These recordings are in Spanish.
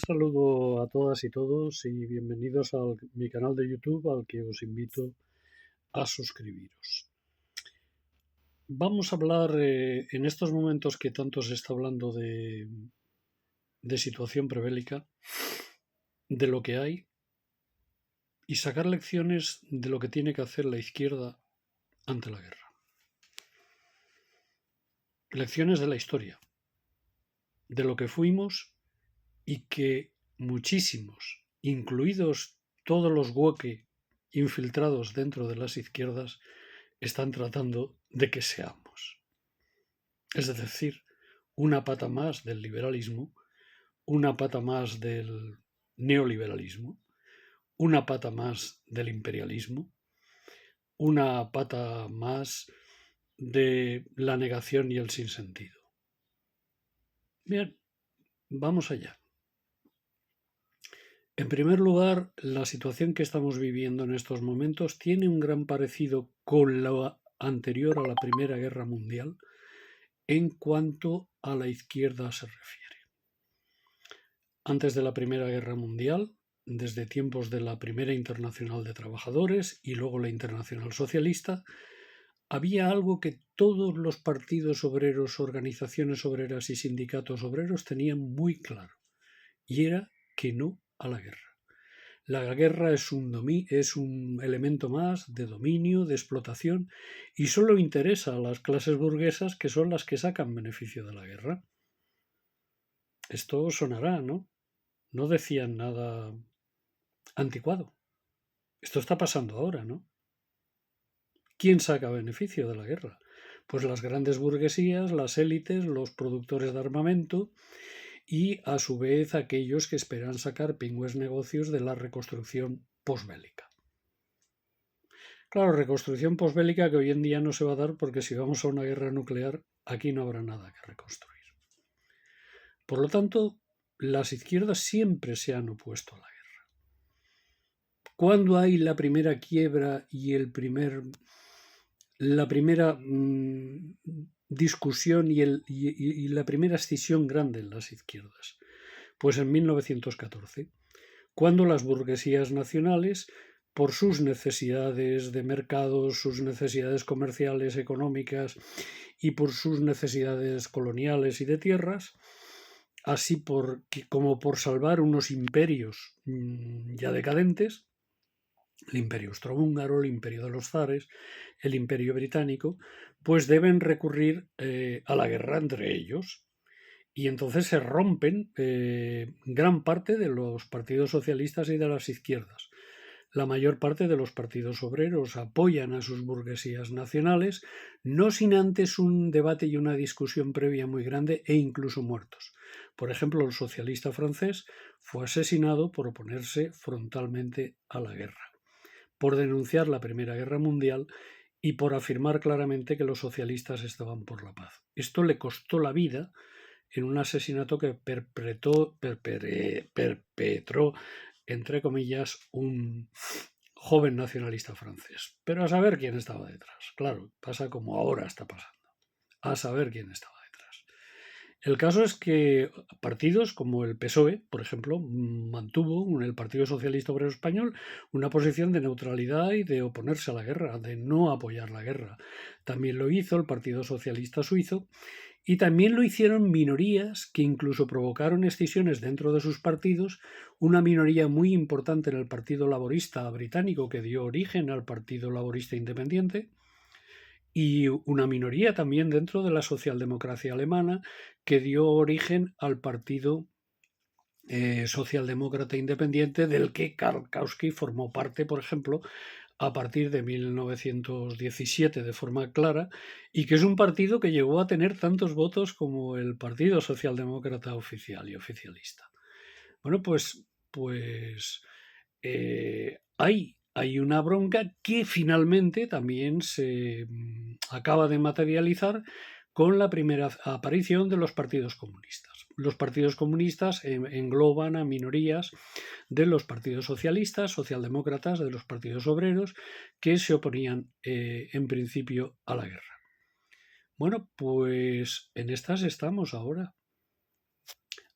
Saludo a todas y todos y bienvenidos a mi canal de YouTube al que os invito a suscribiros. Vamos a hablar en estos momentos que tanto se está hablando de situación prebélica, de lo que hay y sacar lecciones de lo que tiene que hacer la izquierda ante la guerra. Lecciones de la historia, de lo que fuimos y que muchísimos, incluidos todos los woke infiltrados dentro de las izquierdas, están tratando de que seamos. Es decir, una pata más del liberalismo, una pata más del neoliberalismo, una pata más del imperialismo, una pata más de la negación y el sinsentido. Bien, vamos allá. En primer lugar, la situación que estamos viviendo en estos momentos tiene un gran parecido con la anterior a la Primera Guerra Mundial en cuanto a la izquierda se refiere. Antes de la Primera Guerra Mundial, desde tiempos de la Primera Internacional de Trabajadores y luego la Internacional Socialista, había algo que todos los partidos obreros, organizaciones obreras y sindicatos obreros tenían muy claro, y era que no a la guerra. La guerra es un elemento más de dominio, de explotación, y solo interesa a las clases burguesas, que son las que sacan beneficio de la guerra. Esto sonará, ¿no? No decían nada anticuado. Esto está pasando ahora, ¿no? ¿Quién saca beneficio de la guerra? Pues las grandes burguesías, las élites, los productores de armamento y, a su vez, aquellos que esperan sacar pingües negocios de la reconstrucción posbélica. Claro, reconstrucción posbélica que hoy en día no se va a dar porque si vamos a una guerra nuclear, aquí no habrá nada que reconstruir. Por lo tanto, las izquierdas siempre se han opuesto a la guerra. ¿Cuándo hay la primera quiebra y la primera discusión y la primera escisión grande en las izquierdas? Pues en 1914, cuando las burguesías nacionales, por sus necesidades de mercado, sus necesidades comerciales, económicas y por sus necesidades coloniales y de tierras, así como por salvar unos imperios ya decadentes, el imperio austrohúngaro, el imperio de los zares, el imperio británico, pues deben recurrir a la guerra entre ellos. Y entonces se rompen gran parte de los partidos socialistas y de las izquierdas. La mayor parte de los partidos obreros apoyan a sus burguesías nacionales, no sin antes un debate y una discusión previa muy grande e incluso muertos. Por ejemplo, el socialista francés fue asesinado por oponerse frontalmente a la guerra, por denunciar la Primera Guerra Mundial y por afirmar claramente que los socialistas estaban por la paz. Esto le costó la vida en un asesinato que perpetró, entre comillas, un joven nacionalista francés. Pero a saber quién estaba detrás. Claro, pasa como ahora está pasando. A saber quién estaba detrás. El caso es que partidos como el PSOE, por ejemplo, mantuvo, el Partido Socialista Obrero Español, una posición de neutralidad y de oponerse a la guerra, de no apoyar la guerra. También lo hizo el Partido Socialista Suizo y también lo hicieron minorías que incluso provocaron escisiones dentro de sus partidos, una minoría muy importante en el Partido Laborista británico que dio origen al Partido Laborista Independiente, y una minoría también dentro de la socialdemocracia alemana que dio origen al Partido Socialdemócrata Independiente, del que Karl Kautsky formó parte, por ejemplo, a partir de 1917 de forma clara, y que es un partido que llegó a tener tantos votos como el Partido Socialdemócrata oficial y oficialista. Bueno, hay una bronca que finalmente también se acaba de materializar con la primera aparición de los partidos comunistas. Los partidos comunistas engloban a minorías de los partidos socialistas, socialdemócratas, de los partidos obreros, que se oponían en principio a la guerra. Bueno, pues en estas estamos ahora.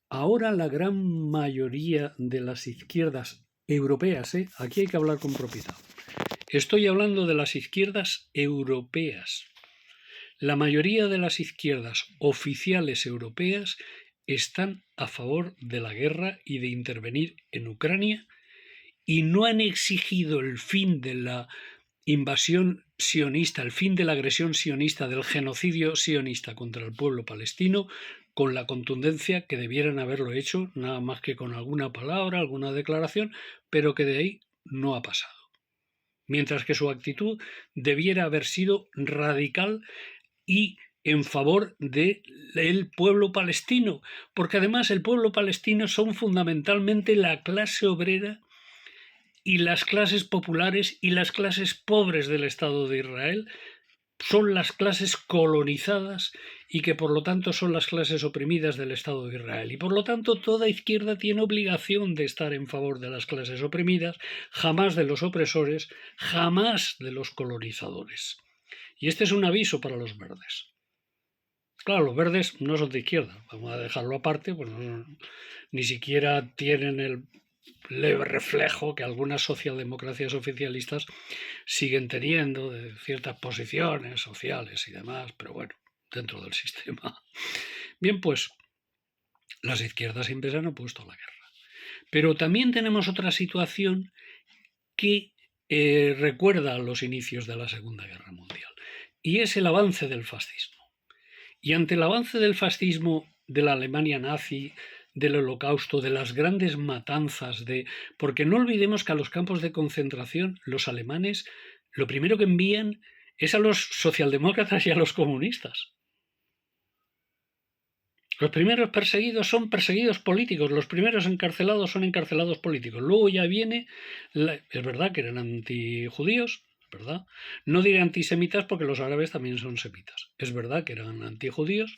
Ahora la gran mayoría de las izquierdas europeas, aquí hay que hablar con propiedad. Estoy hablando de las izquierdas europeas. La mayoría de las izquierdas oficiales europeas están a favor de la guerra y de intervenir en Ucrania y no han exigido el fin de la invasión sionista, el fin de la agresión sionista, del genocidio sionista contra el pueblo palestino, con la contundencia que debieran haberlo hecho, nada más que con alguna palabra, alguna declaración, pero que de ahí no ha pasado. Mientras que su actitud debiera haber sido radical y en favor del pueblo palestino, porque además el pueblo palestino son fundamentalmente la clase obrera y las clases populares y las clases pobres del Estado de Israel, son las clases colonizadas y que por lo tanto son las clases oprimidas del Estado de Israel. Y por lo tanto toda izquierda tiene obligación de estar en favor de las clases oprimidas, jamás de los opresores, jamás de los colonizadores. Y este es un aviso para los verdes. Claro, los verdes no son de izquierda, vamos a dejarlo aparte, pues ni siquiera tienen el leve reflejo que algunas socialdemocracias oficialistas siguen teniendo de ciertas posiciones sociales y demás, pero bueno, dentro del sistema. Bien, pues las izquierdas siempre se han opuesto a la guerra. Pero también tenemos otra situación que recuerda a los inicios de la Segunda Guerra Mundial, y es el avance del fascismo. Y ante el avance del fascismo, de la Alemania nazi, del Holocausto, de las grandes matanzas, porque no olvidemos que a los campos de concentración los alemanes lo primero que envían es a los socialdemócratas y a los comunistas. Los primeros perseguidos son perseguidos políticos, los primeros encarcelados son encarcelados políticos. Luego ya viene, es verdad que eran antijudíos, ¿verdad? No diré antisemitas porque los árabes también son semitas. Es verdad que eran antijudíos,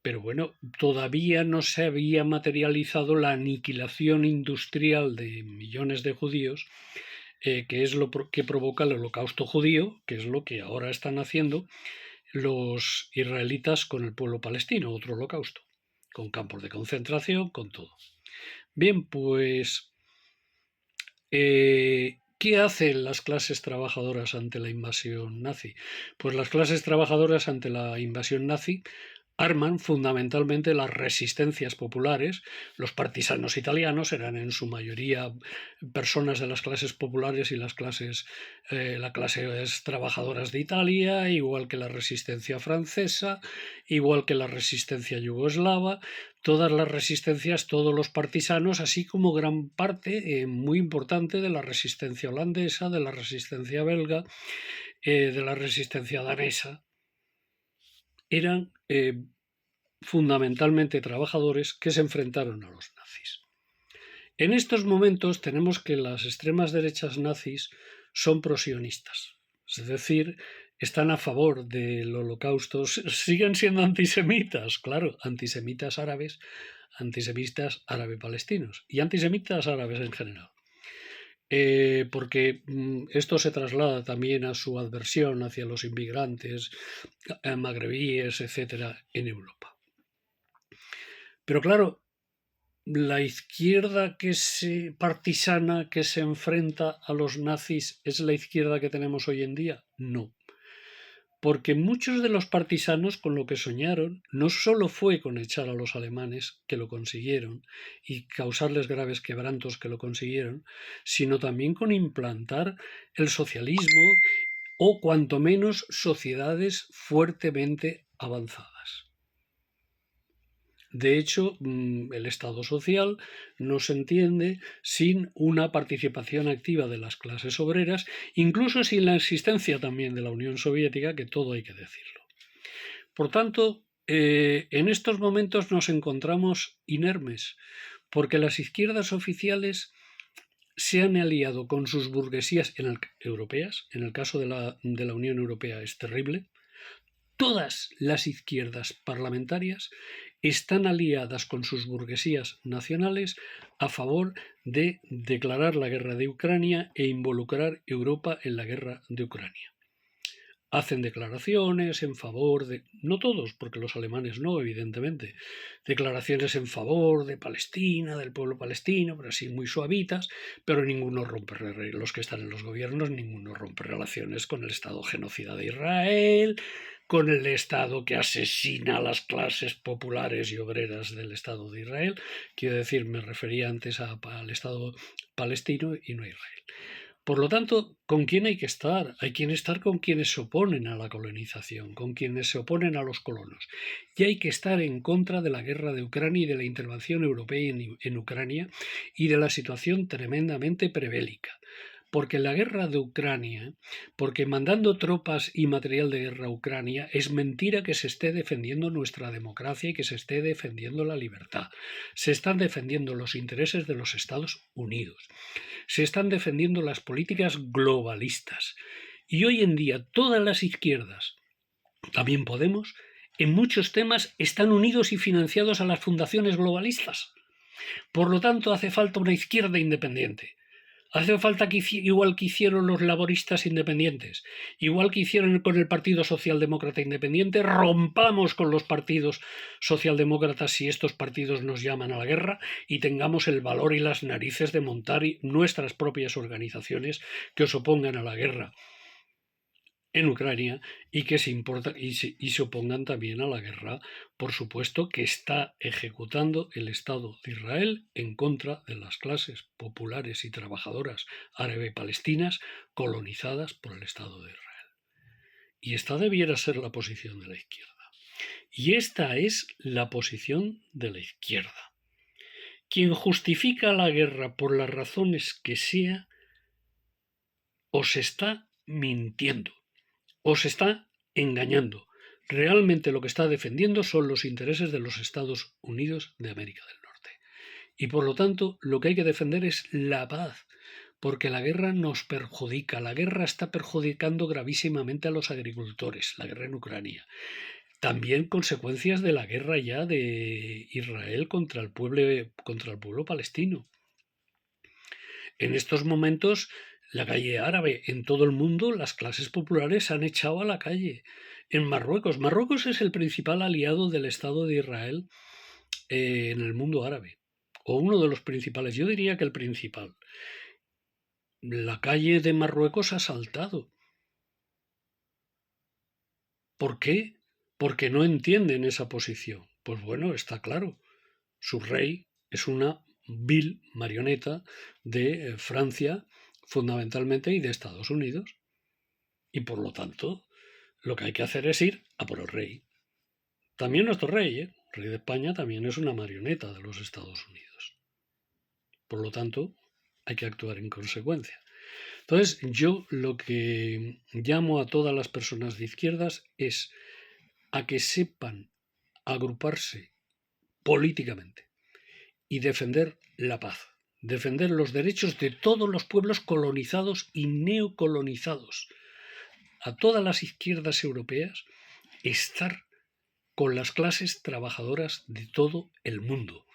pero bueno, todavía no se había materializado la aniquilación industrial de millones de judíos, que es lo que provoca el holocausto judío, que es lo que ahora están haciendo los israelitas con el pueblo palestino, otro holocausto, con campos de concentración, con todo. Bien, pues, ¿qué hacen las clases trabajadoras ante la invasión nazi? Pues las clases trabajadoras ante la invasión nazi arman fundamentalmente las resistencias populares. Los partisanos italianos eran en su mayoría personas de las clases populares y las clases trabajadoras de Italia, igual que la resistencia francesa, igual que la resistencia yugoslava, todas las resistencias, todos los partisanos, así como gran parte muy importante de la resistencia holandesa, de la resistencia belga, de la resistencia danesa, eran fundamentalmente trabajadores que se enfrentaron a los nazis. En estos momentos tenemos que las extremas derechas nazis son prosionistas, es decir, están a favor del holocausto, siguen siendo antisemitas, claro, antisemitas árabes, antisemitas árabe-palestinos y antisemitas árabes en general. Porque esto se traslada también a su adversión hacia los inmigrantes magrebíes, etcétera, en Europa. Pero claro, la izquierda partisana que se enfrenta a los nazis es la izquierda que tenemos hoy en día. No. Porque muchos de los partisanos con lo que soñaron no solo fue con echar a los alemanes, que lo consiguieron, y causarles graves quebrantos, que lo consiguieron, sino también con implantar el socialismo o cuanto menos sociedades fuertemente avanzadas. De hecho, el Estado social no se entiende sin una participación activa de las clases obreras, incluso sin la existencia también de la Unión Soviética, que todo hay que decirlo. Por tanto, en estos momentos nos encontramos inermes, porque las izquierdas oficiales se han aliado con sus burguesías europeas. En el caso de la Unión Europea es terrible. Todas las izquierdas parlamentarias están aliadas con sus burguesías nacionales a favor de declarar la guerra de Ucrania e involucrar a Europa en la guerra de Ucrania. hacen declaraciones en favor de, no todos, porque los alemanes no, evidentemente, declaraciones en favor de Palestina, del pueblo palestino, pero así muy suavitas, pero ninguno rompe, los que están en los gobiernos, ninguno rompe relaciones con el Estado genocida de Israel, con el Estado que asesina a las clases populares y obreras del Estado de Israel. Quiero decir, me refería antes al Estado palestino y no a Israel. Por lo tanto, ¿con quién hay que estar? Hay que estar con quienes se oponen a la colonización, con quienes se oponen a los colonos. Y hay que estar en contra de la guerra de Ucrania y de la intervención europea en Ucrania y de la situación tremendamente prebélica. Porque la guerra de Ucrania, porque mandando tropas y material de guerra a Ucrania, es mentira que se esté defendiendo nuestra democracia y que se esté defendiendo la libertad. Se están defendiendo los intereses de los Estados Unidos. Se están defendiendo las políticas globalistas. Y hoy en día todas las izquierdas, también Podemos, en muchos temas están unidos y financiados a las fundaciones globalistas. Por lo tanto, hace falta una izquierda independiente. Hace falta que, igual que hicieron los laboristas independientes, igual que hicieron con el Partido Socialdemócrata Independiente, rompamos con los partidos socialdemócratas si estos partidos nos llaman a la guerra y tengamos el valor y las narices de montar nuestras propias organizaciones que os opongan a la guerra en Ucrania y que se opongan también a la guerra, por supuesto, que está ejecutando el Estado de Israel en contra de las clases populares y trabajadoras árabe-palestinas colonizadas por el Estado de Israel. Y esta debiera ser la posición de la izquierda. Y esta es la posición de la izquierda. Quien justifica la guerra por las razones que sea, os está mintiendo. Os está engañando. Realmente lo que está defendiendo son los intereses de los Estados Unidos de América del Norte. Y por lo tanto, lo que hay que defender es la paz, porque la guerra nos perjudica. La guerra está perjudicando gravísimamente a los agricultores, la guerra en Ucrania. También consecuencias de la guerra ya de Israel contra el pueblo palestino. En estos momentos, la calle árabe en todo el mundo, las clases populares se han echado a la calle. En Marruecos, Marruecos es el principal aliado del Estado de Israel en el mundo árabe, o uno de los principales, yo diría que el principal. La calle de Marruecos ha saltado. ¿Por qué? Porque no entienden esa posición. Pues bueno, está claro. Su rey es una vil marioneta de Francia, fundamentalmente, y de Estados Unidos. Y por lo tanto, lo que hay que hacer es ir a por el rey. También nuestro rey, el rey de España, también es una marioneta de los Estados Unidos. Por lo tanto, hay que actuar en consecuencia. Entonces, yo lo que llamo a todas las personas de izquierdas es a que sepan agruparse políticamente y defender la paz, defender los derechos de todos los pueblos colonizados y neocolonizados. A todas las izquierdas europeas, estar con las clases trabajadoras de todo el mundo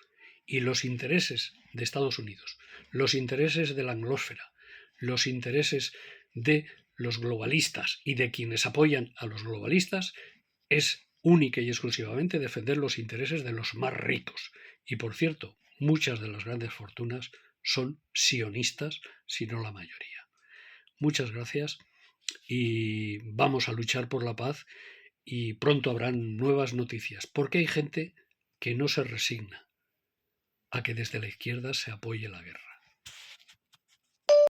y los intereses de Estados Unidos, los intereses de la anglósfera, los intereses de los globalistas y de quienes apoyan a los globalistas es única y exclusivamente defender los intereses de los más ricos. Y por cierto, muchas de las grandes fortunas son sionistas, si no la mayoría. Muchas gracias y vamos a luchar por la paz y pronto habrán nuevas noticias, porque hay gente que no se resigna a que desde la izquierda se apoye la guerra.